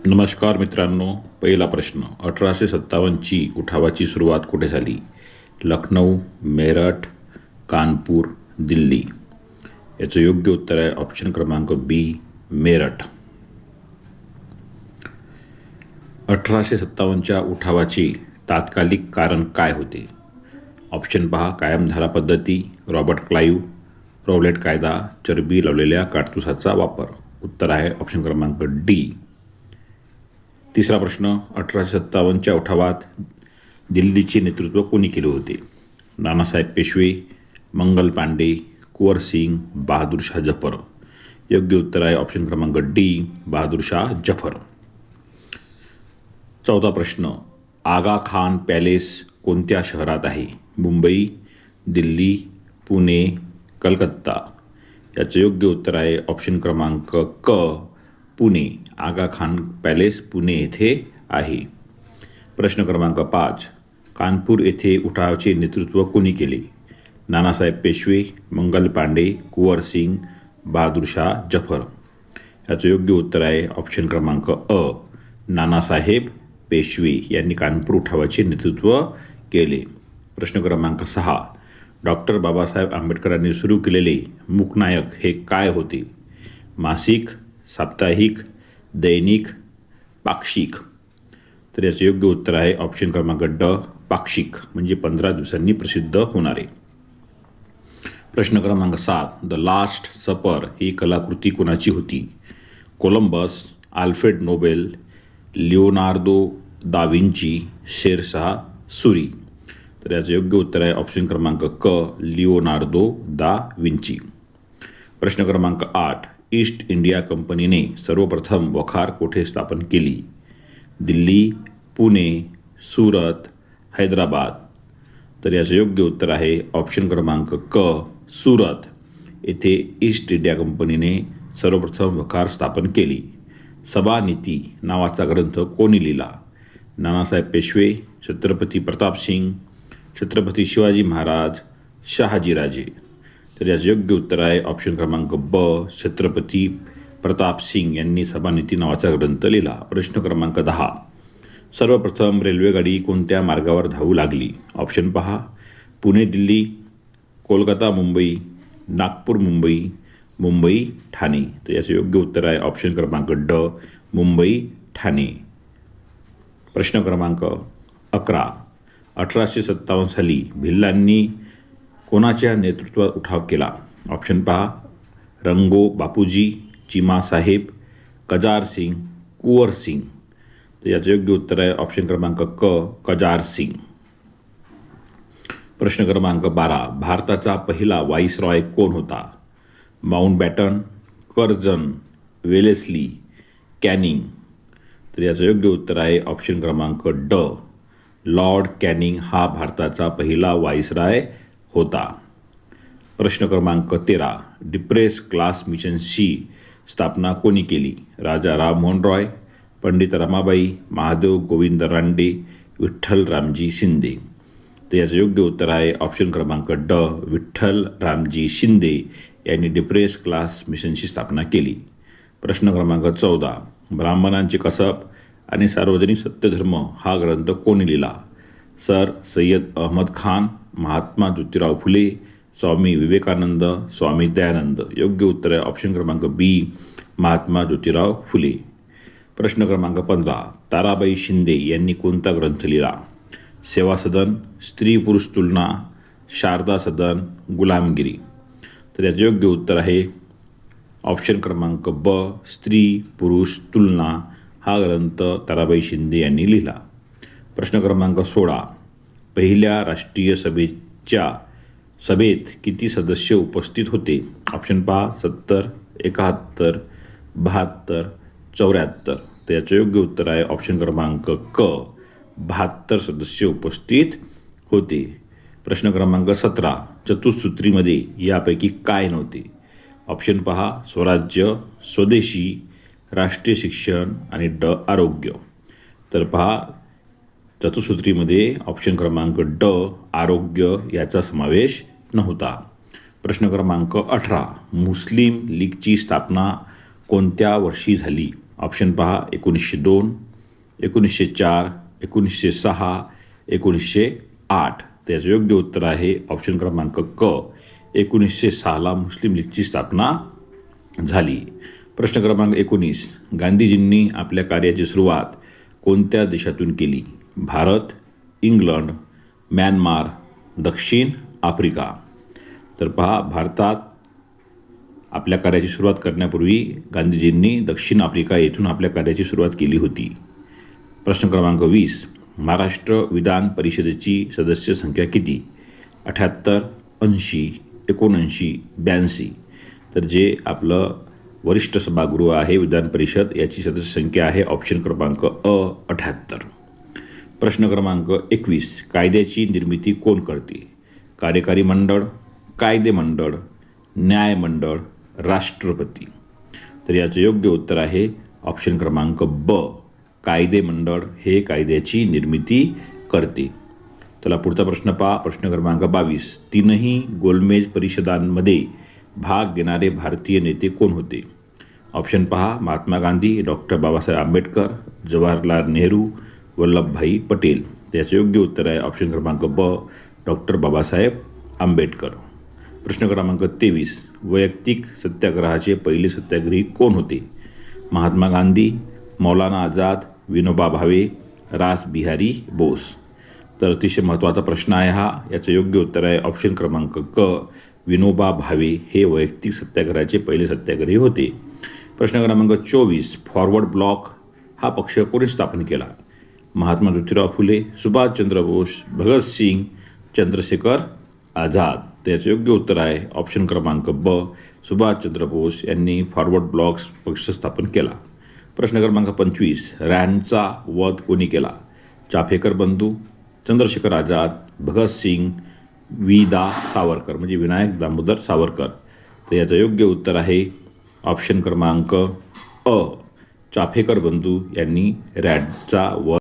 नमस्कार मित्रांनो. पहिला प्रश्न, 1857ची उठावाची सुरुवात कुठे झाली? लखनौ, मेरठ, कानपूर, दिल्ली. याचं योग्य उत्तर आहे ऑप्शन क्रमांक बी, मेरठ. 1857च्या उठावाचे तात्कालिक कारण काय होते? ऑप्शन पहा, कायमधारा पद्धती, रॉबर्ट क्लाईव्ह, रौलेट कायदा, चरबी लावलेल्या काडतुसाचा वापर. उत्तर आहे ऑप्शन क्रमांक डी. तिसरा प्रश्न, 1857च्या उठावात दिल्लीचे नेतृत्व कोणी केले होते? नानासाहेब पेशवे, मंगल पांडे, कुंवर सिंग, बहादूर शाह जफर. योग्य उत्तर आहे ऑप्शन क्रमांक डी, बहादूर शाह जफर. चौथा प्रश्न, आगा खान पॅलेस कोणत्या शहरात आहे? मुंबई, दिल्ली, पुणे, कलकत्ता. याचं योग्य उत्तर आहे ऑप्शन क्रमांक क, पुणे. आगा खान पॅलेस पुणे येथे आहे. प्रश्न क्रमांक 5, कानपूर येथे उठावाचे नेतृत्व कोणी केले? नानासाहेब पेशवे, मंगल पांडे, कुंवर सिंग, बहादूर शाह जफर. याचं योग्य उत्तर आहे ऑप्शन क्रमांक अ, नानासाहेब पेशवे यांनी कानपूर उठावाचे नेतृत्व केले. प्रश्न क्रमांक 6, डॉक्टर बाबासाहेब आंबेडकरांनी सुरू केलेले मूकनायक हे काय होते? मासिक, साप्ताहिक, दैनिक, पाक्षिक. तर याचं योग्य उत्तर आहे ऑप्शन क्रमांक ड, पाक्षिक, म्हणजे 15 दिवसांनी प्रसिद्ध होणारे. प्रश्न क्रमांक 7, द लास्ट सपर ही कलाकृती कोणाची होती? Columbus, Alfred Nobel, Leonardo da Vinci, Sher Shah Suri. तर याचं योग्य उत्तर आहे ऑप्शन क्रमांक क, लिओनार्दो दा विंची. प्रश्न क्रमांक 8, ईस्ट इंडिया कंपनीने सर्वप्रथम वखार कोठे स्थापन केली? दिल्ली, पुणे, सुरत, हैदराबाद. तर याचं योग्य उत्तर आहे ऑप्शन क्रमांक क, सुरत येथे ईस्ट इंडिया कंपनीने सर्वप्रथम वखार स्थापन केली. सभानीती नावाचा ग्रंथ कोणी लिहिला? नानासाहेब पेशवे, छत्रपती प्रतापसिंग, छत्रपती शिवाजी महाराज, शहाजीराजे. तर याचं योग्य उत्तर आहे ऑप्शन क्रमांक ब, छत्रपती प्रताप सिंग यांनी सभानीती नावाचा ग्रंथ लिहिला. प्रश्न क्रमांक 10, सर्वप्रथम रेल्वेगाडी कोणत्या मार्गावर धावू लागली? ऑप्शन पहा, पुणे दिल्ली, कोलकाता मुंबई, नागपूर मुंबई, मुंबई ठाणे. तर याचं योग्य उत्तर आहे ऑप्शन क्रमांक ड, मुंबई ठाणे. प्रश्न क्रमांक 11, 1857 साली भिल्लांनी कोणाच्या नेतृत्वात उठाव केला? ऑप्शन पहा, रंगो बापूजी, चिमा साहेब, कजार सिंग, कुंवर सिंग. तर याचं योग्य उत्तर आहे ऑप्शन क्रमांक क, कजार सिंग. प्रश्न क्रमांक 12, भारताचा पहिला व्हाईसरॉय कोण होता? Mountbatten, Curzon, Wellesley, Canning. तर याचं योग्य उत्तर आहे ऑप्शन क्रमांक ड, लॉर्ड कॅनिंग हा भारताचा पहिला व्हाईसरॉय होता. प्रश्न क्रमांक 13, डिप्रेस क्लास मिशनची स्थापना कोणी केली? राजा राममोहन रॉय, पंडित रमाबाई, महादेव गोविंद रानडे, विठ्ठल रामजी शिंदे. तर याचं योग्य उत्तर आहे ऑप्शन क्रमांक ड, विठ्ठल रामजी शिंदे यांनी डिप्रेस क्लास मिशनची स्थापना केली. प्रश्न क्रमांक 14, ब्राह्मणांचे कसब आणि सार्वजनिक सत्यधर्म हा ग्रंथ कोणी लिहिला? सर सय्यद अहमद खान, महात्मा ज्योतिराव फुले, स्वामी विवेकानंद, स्वामी दयानंद. योग्य उत्तर आहे ऑप्शन क्रमांक बी, महात्मा ज्योतिराव फुले. प्रश्न क्रमांक 15, ताराबाई शिंदे यांनी कोणता ग्रंथ लिहिला? सेवा सदन, स्त्री पुरुष तुलना, शारदा सदन, गुलामगिरी. तर याचं योग्य उत्तर आहे ऑप्शन क्रमांक ब, स्त्री पुरुष तुलना हा ग्रंथ ताराबाई शिंदे यांनी लिहिला. प्रश्न क्रमांक 16, पहिल्या राष्ट्रीय सभेत किती सदस्य उपस्थित होते? ऑप्शन पहा, 70, 71, 72, 74. तर याचं योग्य उत्तर आहे ऑप्शन क्रमांक क, 72 सदस्य उपस्थित होते. प्रश्न क्रमांक 17, चतुसूत्रीमध्ये यापैकी काय नव्हते? ऑप्शन पहा, स्वराज्य, स्वदेशी, राष्ट्रीय शिक्षण आणि ड, आरोग्य. तर पहा, चतुसूत्रीमध्ये ऑप्शन क्रमांक ड, आरोग्य याचा समावेश नव्हता. प्रश्न क्रमांक 18, मुस्लिम लीगची स्थापना कोणत्या वर्षी झाली? ऑप्शन पहा 1902, 1904, 1906, 1908. त्याचं योग्य उत्तर आहे ऑप्शन क्रमांक क. 1906ला मुस्लिम लीगची स्थापना झाली. प्रश्न क्रमांक 19. गांधीजींनी आपल्या कार्याची सुरुवात कोणत्या देशातून केली? भारत, इंग्लंड, म्यानमार, दक्षिण आफ्रिका. तर पहा, भारतात आपल्या कार्याची सुरुवात करण्यापूर्वी गांधीजींनी दक्षिण आफ्रिका येथून आपल्या कार्याची सुरुवात केली होती. प्रश्न क्रमांक 20. महाराष्ट्र विधान परिषदेची सदस्य संख्या किती? 78, 80, 79, 82. तर जे आपलं वरिष्ठ सभागृह आहे विधान परिषद, याची सदस्य संख्या आहे ऑप्शन क्रमांक अ 78. प्रश्न क्रमांक 21. कायद्याची निर्मिती कोण करते? कार्यकारी मंडळ, कायदे मंडळ, न्यायमंडळ, राष्ट्रपती. तर याचं योग्य उत्तर आहे ऑप्शन क्रमांक ब. कायदे मंडळ हे कायद्याची निर्मिती करते. चला पुढचा प्रश्न पहा. प्रश्न क्रमांक 22. तीनही गोलमेज परिषदांमध्ये भाग घेणारे भारतीय नेते कोण होते? ऑप्शन पहा. महात्मा गांधी, डॉक्टर बाबासाहेब आंबेडकर, जवाहरलाल नेहरू, वल्लभभाई पटेल. त्याचं योग्य उत्तर आहे ऑप्शन क्रमांक ब. डॉक्टर बाबासाहेब आंबेडकर. प्रश्न क्रमांक 23. वैयक्तिक सत्याग्रहाचे पहिले सत्याग्रही कोण होते? महात्मा गांधी, मौलाना आझाद, विनोबा भावे, रास बिहारी बोस. तर अतिशय महत्त्वाचा प्रश्न आहे हा. याचं योग्य उत्तर आहे ऑप्शन क्रमांक क. विनोबा भावे हे वैयक्तिक सत्याग्रहाचे पहिले सत्याग्रही होते. प्रश्न क्रमांक 24. फॉरवर्ड ब्लॉक हा पक्ष कोणी स्थापन केला? महात्मा ज्योतिराव फुले, सुभाषचंद्र बोस, भगतसिंग, चंद्रशेखर आझाद. त्याचं योग्य उत्तर आहे ऑप्शन क्रमांक ब. सुभाषचंद्र बोस यांनी फॉरवर्ड ब्लॉक पक्ष स्थापन केला. प्रश्न क्रमांक 25. रँडचा वध कोणी केला? चाफेकर बंधू, चंद्रशेखर आझाद, भगतसिंग, दा सावरकर म्हणजे विनायक दामोदर सावरकर. तर याचं योग्य उत्तर आहे ऑप्शन क्रमांक अ. चाफेकर बंधू यांनी रँडचा वध